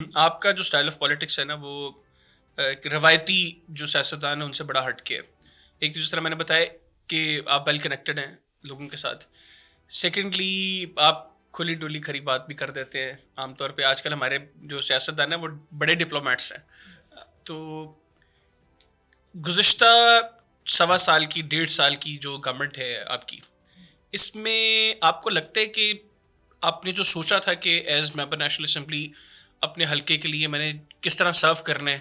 آپ کا جو اسٹائل آف پالیٹکس ہے نا وہ ایک روایتی جو سیاستدان ہیں ان سے بڑا ہٹ کے ہے. ایک تو جس طرح میں نے بتایا کہ آپ ویل کنیکٹڈ ہیں لوگوں کے ساتھ. سیکنڈلی آپ کھلی ڈولی کھری بات بھی کر دیتے ہیں. عام طور پہ آج کل ہمارے جو سیاستدان ہیں وہ بڑے ڈپلومیٹس ہیں. تو گزشتہ 1.25 سال کی 1.5 سال کی جو گورنمنٹ ہے آپ کی، اس میں آپ کو لگتا ہے کہ آپ نے جو سوچا تھا کہ ایز ممبر نیشنل اسمبلی اپنے حلقے کے لیے میں نے کس طرح سرو کرنا ہے،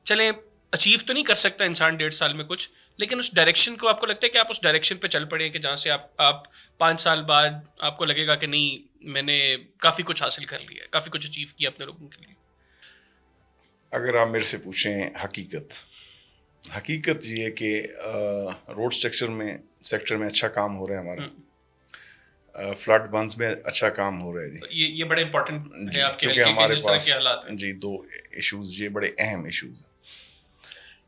چلیں اچیو تو نہیں کر سکتا انسان 1.5 سال میں کچھ، لیکن اس ڈائریکشن کو آپ کو لگتا ہے کہ آپ اس ڈائریکشن پہ چل پڑے کہ جہاں سے آپ 5 سال بعد آپ کو لگے گا کہ نہیں میں نے کافی کچھ حاصل کر لیا ہے، کافی کچھ اچیو کیا اپنے لوگوں کے لیے. اگر آپ میرے سے پوچھیں حقیقت یہ ہے کہ روڈ سیکٹر میں اچھا کام ہو رہا ہے ہمارا. فلڈ بنز میں اچھا کام ہو رہا ہے یہ بڑا امپورٹنٹ ہے جی، آپ کے کیونکہ حلقے کے ہمارے جس طرح پاس کے حالات ہیں. جی 2 ایشوز یہ بڑے اہم ایشوز ہیں.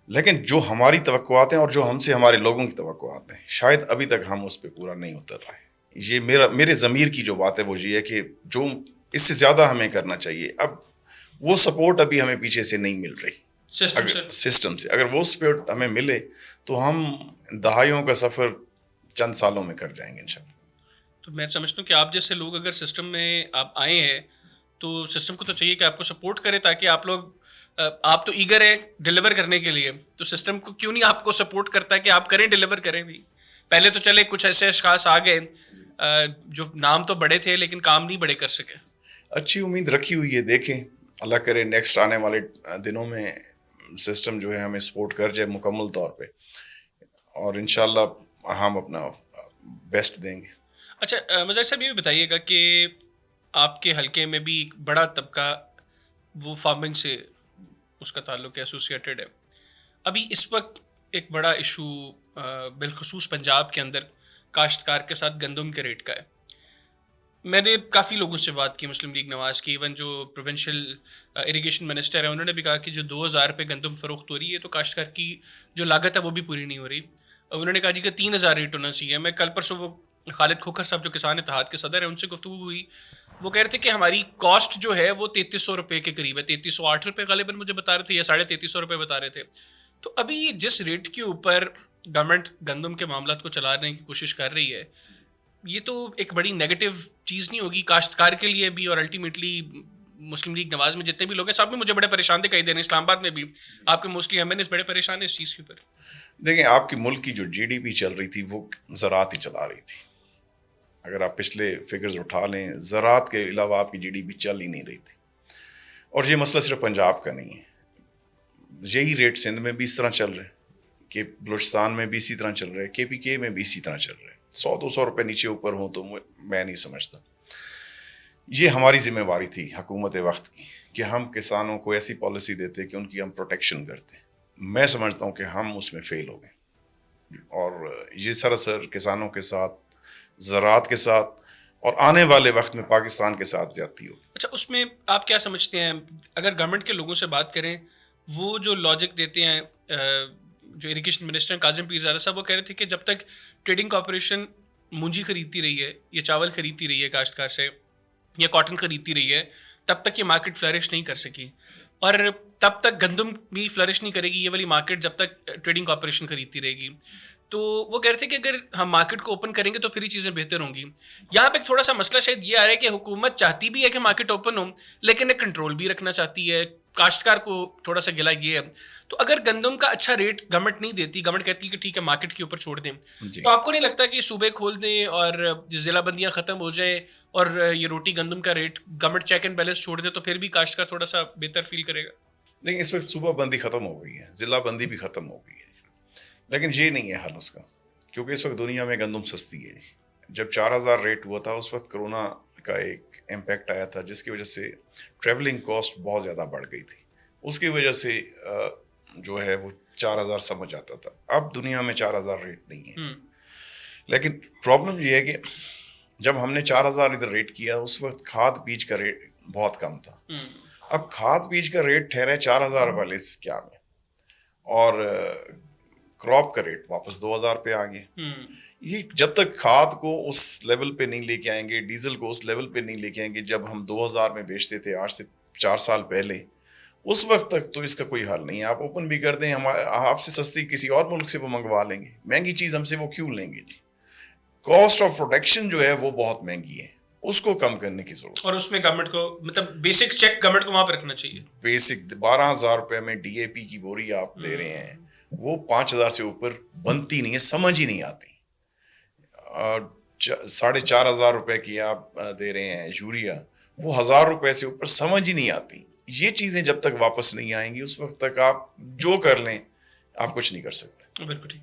لیکن جو ہماری توقعات ہیں اور جو ہم سے ہمارے لوگوں کی توقعات ہیں شاید ابھی تک ہم اس پہ پورا نہیں اتر رہے. یہ میرے ضمیر کی جو بات ہے وہ یہ ہے کہ جو اس سے زیادہ ہمیں کرنا چاہیے. اب وہ سپورٹ ابھی ہمیں پیچھے سے نہیں مل رہی سسٹم سے. اگر وہ سپورٹ ہمیں ملے تو ہم دہائیوں کا سفر چند سالوں میں کر جائیں گے انشاءاللہ. تو میں سمجھتا ہوں کہ آپ جیسے لوگ اگر سسٹم میں آپ آئے ہیں تو سسٹم کو تو چاہیے کہ آپ کو سپورٹ کرے تاکہ آپ تو ایگر ہیں ڈیلیور کرنے کے لیے، تو سسٹم کو کیوں نہیں آپ کو سپورٹ کرتا ہے کہ آپ کریں ڈیلیور کریں بھی. پہلے تو چلے کچھ ایسے اشخاص آ گئے جو نام تو بڑے تھے لیکن کام نہیں بڑے کر سکے. اچھی امید رکھی ہوئی ہے، دیکھیں اللہ کرے نیکسٹ آنے والے دنوں میں سسٹم جو ہے ہمیں سپورٹ کر جائے مکمل طور پہ، اور انشاءاللہ ہم اپنا بیسٹ دیں گے. اچھا مظہر صاحب یہ بھی بتائیے گا کہ آپ کے حلقے میں بھی ایک بڑا طبقہ وہ فارمنگ سے اس کا تعلق ہے، ایسوسیٹیڈ ہے. ابھی اس وقت ایک بڑا ایشو بالخصوص پنجاب کے اندر کاشتکار کے ساتھ گندم کے ریٹ کا ہے. میں نے کافی لوگوں سے بات کی، مسلم لیگ نواز کی، ایون جو پروونشل اریگیشن منسٹر ہے انہوں نے بھی کہا کہ جو 2,000 روپے گندم فروخت ہو رہی ہے تو کاشتکار کی جو لاگت ہے وہ بھی پوری نہیں ہو رہی. انہوں نے کہا جی کہ 3,000 ریٹ ہونا چاہیے. میں کل پرسوں وہ خالد کھوکھر صاحب جو کسان اتحاد کے صدر ہیں ان سے گفتگو ہوئی، وہ کہہ رہے تھے کہ ہماری کاسٹ جو ہے وہ 3,300 روپے کے قریب ہے، 3,308 روپے غالباً مجھے بتا رہے تھے یا 3,350 روپے بتا رہے تھے. تو ابھی جس ریٹ کے اوپر گورنمنٹ گندم کے معاملات کو چلانے کی کوشش کر رہی ہے، یہ تو ایک بڑی نیگیٹو چیز نہیں ہوگی کاشتکار کے لیے بھی، اور الٹیمیٹلی مسلم لیگ نواز میں جتنے بھی لوگ ہیں سب میں مجھے بڑے پریشان دکھائی دے رہے ہیں. اسلام آباد میں بھی آپ کے موسٹلی ایم این ایس بڑے پریشان ہیں اس چیز کے اوپر. دیکھیں آپ کی ملک کی جو جی ڈی پی چل رہی تھی وہ زراعت ہی چلا رہی تھی. اگر آپ پچھلے فگرز اٹھا لیں زراعت کے علاوہ آپ کی جی ڈی پی چل ہی نہیں رہی تھی. اور یہ مسئلہ صرف پنجاب کا نہیں ہے، یہی ریٹ سندھ میں بھی اس طرح چل رہے، کہ بلوچستان میں بھی اسی طرح چل رہے، کے پی کے میں بھی اسی طرح چل رہے. 100-200 روپے نیچے اوپر ہوں تو میں نہیں سمجھتا. یہ ہماری ذمہ داری تھی حکومت وقت کی کہ ہم کسانوں کو ایسی پالیسی دیتے کہ ان کی ہم پروٹیکشن کرتے. میں سمجھتا ہوں کہ ہم اس میں فیل ہو گئے، اور یہ سراسر کسانوں کے ساتھ، زراعت کے ساتھ اور آنے والے وقت میں پاکستان کے ساتھ زیادتی ہوگی. اچھا اس میں آپ کیا سمجھتے ہیں اگر گورنمنٹ کے لوگوں سے بات کریں، وہ جو لاجک دیتے ہیں جو اریگیشن منسٹر کاظم پیر زادہ صاحب وہ کہہ رہے تھے کہ جب تک ٹریڈنگ کارپوریشن مونجی خریدتی رہی ہے یا چاول خریدتی رہی ہے کاشتکار سے یا کاٹن خریدتی رہی ہے تب تک یہ مارکیٹ فلرش نہیں کر سکی، اور تب تک گندم بھی فلرش نہیں کرے گی یہ والی مارکیٹ جب تک ٹریڈنگ کارپوریشن خریدتی رہے گی. تو وہ کہہ رہے تھے کہ اگر ہم مارکیٹ کو اوپن کریں گے تو پھر ہی چیزیں بہتر ہوں گی. یہاں پہ تھوڑا سا مسئلہ شاید یہ آ رہا ہے کہ حکومت چاہتی بھی ہے کہ مارکیٹ اوپن ہو لیکن ایک کنٹرول بھی رکھنا چاہتی ہے. کاشتکار کو تھوڑا سا گلا یہ ہے. تو اگر گندم کا اچھا ریٹ گورنمنٹ نہیں دیتی، گورنمنٹ کہتی ہے کہ ٹھیک ہے مارکیٹ کے اوپر چھوڑ دیں، تو آپ کو نہیں لگتا کہ صوبے کھول دیں اور ضلع بندیاں ختم ہو جائیں اور یہ روٹی گندم کا rate government check and balance چھوڑ دے تو پھر بھی کاشتکار تھوڑا سا بہتر فیل کرے گا؟ لیکن اس وقت صوبہ بندی ختم ہو گئی ہے، ضلع بندی بھی ختم ہو گئی ہے، لیکن یہ نہیں ہے حل اس کا، کیونکہ اس وقت دنیا میں گندم سستی ہے. جب 4,000 ریٹ ہوا تھا اس وقت کرونا کا ایک امپیکٹ آیا تھا جس کی وجہ سے ٹریولنگ کاسٹ بہت زیادہ بڑھ گئی تھی. اس کی وجہ سے جو ہے وہ 4,000 سمجھ آتا تھا. اب دنیا میں 4,000 ریٹ نہیں ہے. لیکن پرابلم یہ ہے کہ جب ہم نے 4,000 ادھر ریٹ کیا اس وقت کھاد بیج کا ریٹ بہت کم تھا. اب کھاد بیج کا ریٹ ٹھہرا 4,000 والے کیا میں، اور کراپ کا ریٹ واپس 2,000 پہ آ گیا. یہ جب تک کھاد کو اس لیول پہ نہیں لے کے آئیں گے، ڈیزل کو اس لیول پہ نہیں لے کے آئیں گے جب ہم 2,000 میں بیچتے تھے، آج سے 4 سال پہلے، اس وقت تک تو اس کا کوئی حل نہیں ہے. آپ اوپن بھی کر دیں، ہم آپ سے سستی کسی اور ملک سے وہ منگوا لیں گے، مہنگی چیز ہم سے وہ کیوں لیں گے جی. کاسٹ آف پروڈکشن جو ہے وہ بہت مہنگی ہے، اس کو کم کرنے کی ضرورت. اور اس میں گورنمنٹ کو مطلب بیسک چیک گورنمنٹ کو وہاں پہ رکھنا چاہیے. بیسک 12,000 روپے میں ڈی اے پی کی بوری آپ دے رہے ہیں، وہ 5,000 سے اوپر بنتی نہیں ہے، سمجھ ہی نہیں آتی. 4,500 روپے کی آپ دے رہے ہیں یوریا، وہ 1,000 روپے سے اوپر سمجھ ہی نہیں آتی. یہ چیزیں جب تک واپس نہیں آئیں گی اس وقت تک آپ جو کر لیں آپ کچھ نہیں کر سکتے. بالکل ٹھیک.